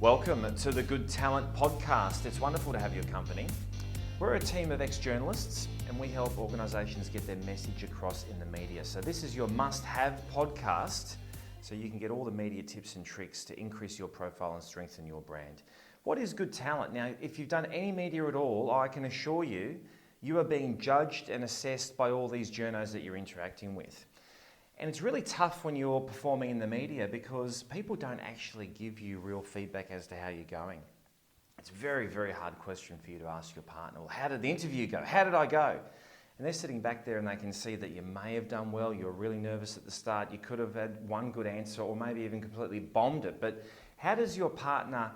Welcome to the Good Talent Podcast. It's wonderful to have your company. We're a team of ex-journalists and we help organisations get their message across in the media. So this is your must-have podcast so you can get all the media tips and tricks to increase your profile and strengthen your brand. What is good talent? Now, if you've done any media at all, I can assure you, you are being judged and assessed by all these journos that you're interacting with. And it's really tough when you're performing in the media because people don't actually give you real feedback as to how you're going. It's a very, very hard question for you to ask your partner. Well, how did the interview go? How did I go? And they're sitting back there and they can see that you may have done well. You're really nervous at the start. You could have had one good answer or maybe even completely bombed it. But how does your partner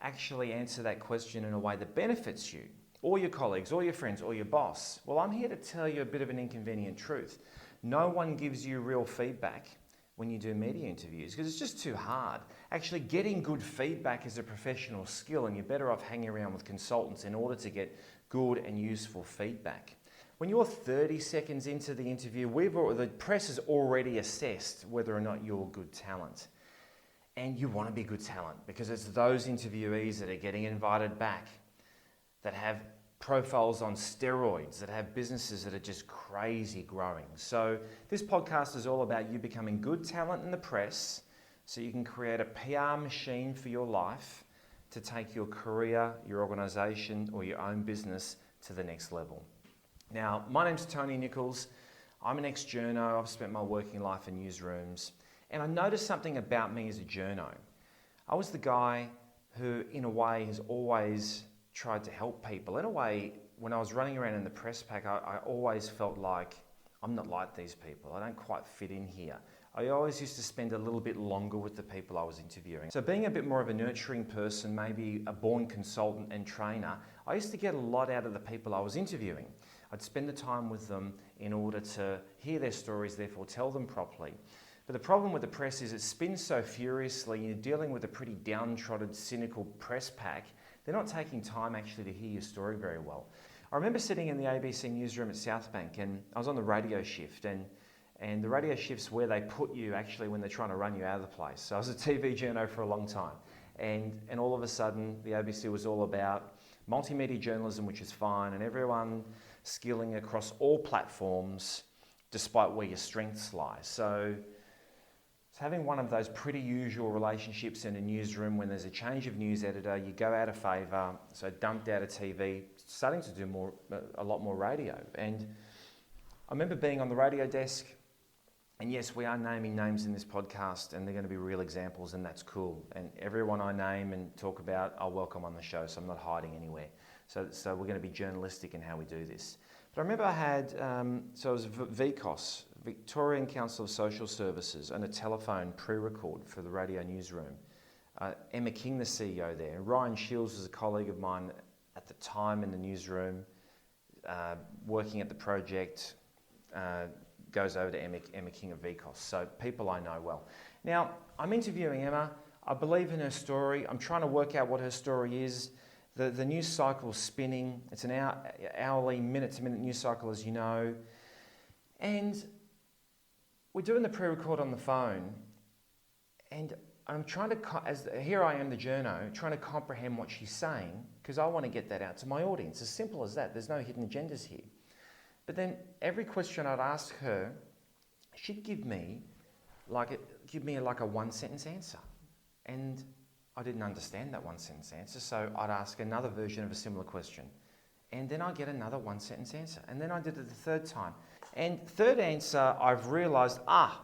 actually answer that question in a way that benefits you, or your colleagues, or your friends, or your boss? Well, I'm here to tell you a bit of an inconvenient truth. No one gives you real feedback when you do media interviews because it's just too hard. Actually, getting good feedback is a professional skill and you're better off hanging around with consultants in order to get good and useful feedback. When you're 30 seconds into the interview, the press has already assessed whether or not you're good talent. And you want to be good talent because it's those interviewees that are getting invited back, that have profiles on steroids, that have businesses that are just crazy growing. So this podcast is all about you becoming good talent in the press so you can create a PR machine for your life to take your career, your organisation or your own business to the next level. Now, my name's Tony Nichols. I'm an ex-journo. I've spent my working life in newsrooms and I noticed something about me as a journo. I was the guy who, in a way, has always tried to help people. In a way, when I was running around in the press pack, I always felt like I'm not like these people. I don't quite fit in here. I always used to spend a little bit longer with the people I was interviewing. So being a bit more of a nurturing person, maybe a born consultant and trainer, I used to get a lot out of the people I was interviewing. I'd spend the time with them in order to hear their stories, therefore tell them properly. But the problem with the press is it spins so furiously. You're dealing with a pretty downtrodden, cynical press pack. They're not taking time actually to hear your story very well. I remember sitting in the ABC newsroom at Southbank and I was on the radio shift and the radio shift's where they put you actually when they're trying to run you out of the place. So I was a TV journo for a long time and all of a sudden the ABC was all about multimedia journalism, which is fine, and everyone skilling across all platforms despite where your strengths lie. So having one of those pretty usual relationships in a newsroom when there's a change of news editor, you go out of favour, so dumped out of TV, starting to do a lot more radio. And I remember being on the radio desk, and yes, we are naming names in this podcast, and they're going to be real examples, and that's cool. And everyone I name and talk about, I'll welcome on the show, so I'm not hiding anywhere. So we're going to be journalistic in how we do this. But I remember I had, so it was VCOS, Victorian Council of Social Services, and a telephone pre-record for the radio newsroom. Emma King, the CEO there. Ryan Shields was a colleague of mine at the time in the newsroom, working at the project, goes over to Emma King of VCOS. So people I know well. Now, I'm interviewing Emma. I believe in her story. I'm trying to work out what her story is. The news cycle's spinning. It's an hourly, minute-to-minute news cycle, as you know. And we're doing the pre-record on the phone. And I'm trying to, here I am, the journo, trying to comprehend what she's saying, because I want to get that out to my audience. As simple as that. There's no hidden agendas here. But then every question I'd ask her, she'd give me like a one-sentence answer. And I didn't understand that one-sentence answer, so I'd ask another version of a similar question. And then I'd get another one-sentence answer. And then I did it the third time. And third answer, I've realised,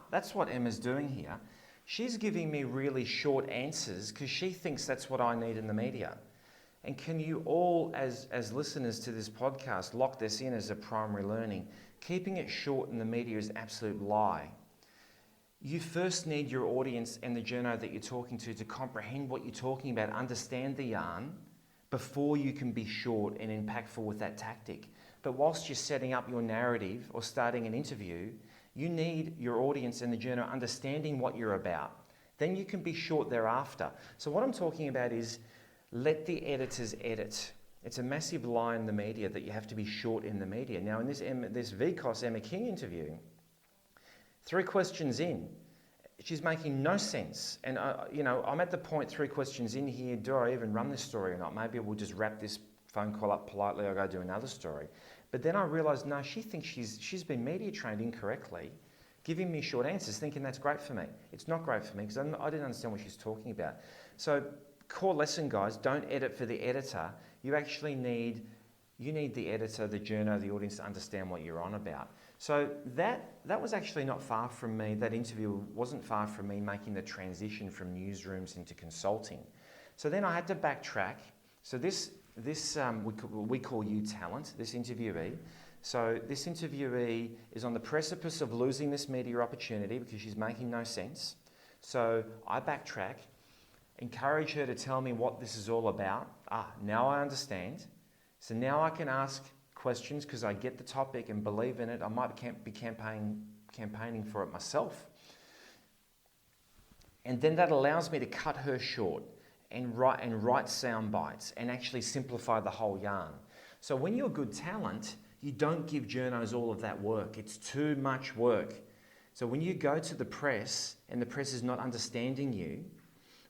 that's what Emma's doing here. She's giving me really short answers because she thinks that's what I need in the media. And can you all, as listeners to this podcast, lock this in as a primary learning? Keeping it short in the media is an absolute lie. You first need your audience and the journo that you're talking to comprehend what you're talking about, understand the yarn, before you can be short and impactful with that tactic. But whilst you're setting up your narrative or starting an interview, you need your audience and the journo understanding what you're about. Then you can be short thereafter. So what I'm talking about is let the editors edit. It's a massive lie in the media that you have to be short in the media. Now in this VCOS Emma King interview, 3 questions in, she's making no sense. And, I'm at the point 3 questions in here, do I even run this story or not? Maybe we'll just wrap this phone call up politely, I'll go do another story. But then I realised, no, she thinks she's been media trained incorrectly, giving me short answers, thinking that's great for me. It's not great for me because I didn't understand what she's talking about. So core lesson, guys, don't edit for the editor. You actually need the editor, the journo, the audience to understand what you're on about. So that was actually not far from me. That interview wasn't far from me making the transition from newsrooms into consulting. So then I had to backtrack. So this we call you talent, this interviewee. So this interviewee is on the precipice of losing this media opportunity because she's making no sense. So I backtrack, encourage her to tell me what this is all about. Now I understand. So now I can ask questions because I get the topic and believe in it. I might be campaigning for it myself. And then that allows me to cut her short and write sound bites and actually simplify the whole yarn. So when you're good talent, you don't give journos all of that work. It's too much work. So when you go to the press and the press is not understanding you,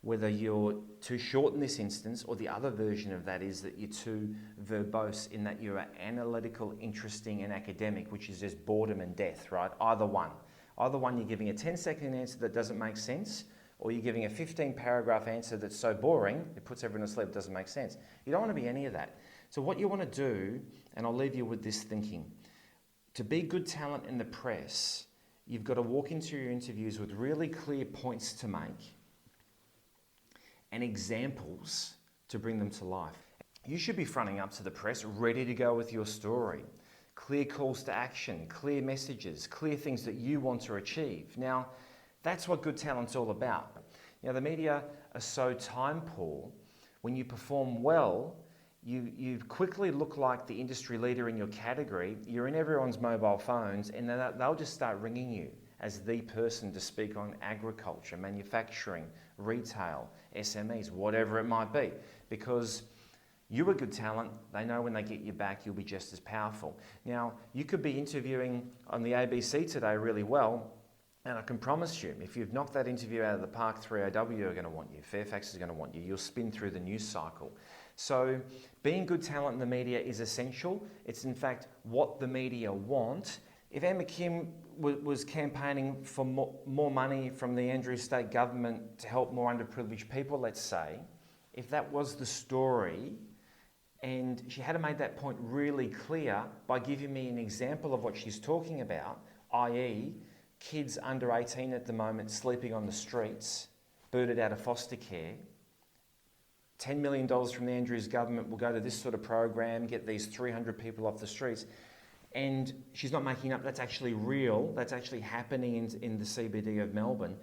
whether you're too short in this instance or the other version of that is that you're too verbose in that you're analytical, interesting and academic, which is just boredom and death, right? Either one. Either one, you're giving a 10-second answer that doesn't make sense, or you're giving a 15-paragraph answer that's so boring, it puts everyone to sleep, it doesn't make sense. You don't want to be any of that. So what you want to do, and I'll leave you with this thinking, to be good talent in the press, you've got to walk into your interviews with really clear points to make and examples to bring them to life. You should be fronting up to the press, ready to go with your story. Clear calls to action, clear messages, clear things that you want to achieve. Now, that's what good talent's all about. The media are so time poor. When you perform well, you quickly look like the industry leader in your category. You're in everyone's mobile phones, and then they'll just start ringing you as the person to speak on agriculture, manufacturing, retail, SMEs, whatever it might be. Because you are good talent, they know when they get you back, you'll be just as powerful. Now, you could be interviewing on the ABC today really well, and I can promise you, if you've knocked that interview out of the park, 3AW are going to want you, Fairfax is going to want you, you'll spin through the news cycle. So being good talent in the media is essential. It's in fact what the media want. If Emma Kim was campaigning for more money from the Andrews State Government to help more underprivileged people, let's say, if that was the story, and she had made that point really clear by giving me an example of what she's talking about, i.e., kids under 18 at the moment sleeping on the streets, booted out of foster care. $10 million from the Andrews government will go to this sort of program, get these 300 people off the streets. And she's not making up, that's actually real, that's actually happening in the CBD of Melbourne.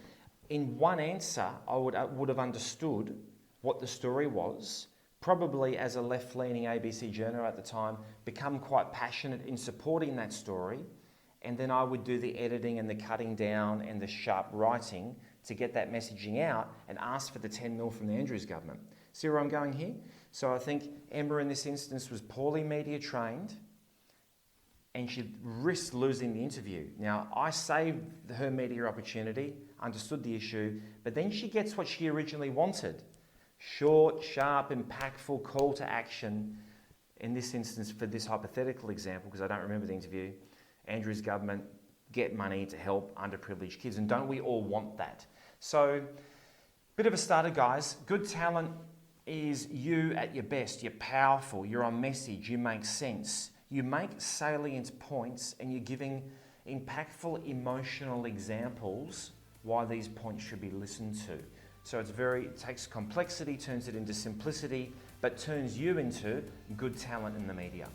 In one answer, I would have understood what the story was, probably as a left-leaning ABC journo at the time, become quite passionate in supporting that story, and then I would do the editing and the cutting down and the sharp writing to get that messaging out and ask for the 10 mil from the Andrews government. See where I'm going here? So I think Emma in this instance was poorly media trained and she risked losing the interview. Now, I saved her media opportunity, understood the issue, but then she gets what she originally wanted. Short, sharp, impactful call to action. In this instance, for this hypothetical example, because I don't remember the interview, Andrews government, get money to help underprivileged kids. And don't we all want that? So, bit of a starter, guys. Good talent is you at your best. You're powerful, you're on message, you make sense. You make salient points and you're giving impactful emotional examples why these points should be listened to. So it takes complexity, turns it into simplicity, but turns you into good talent in the media.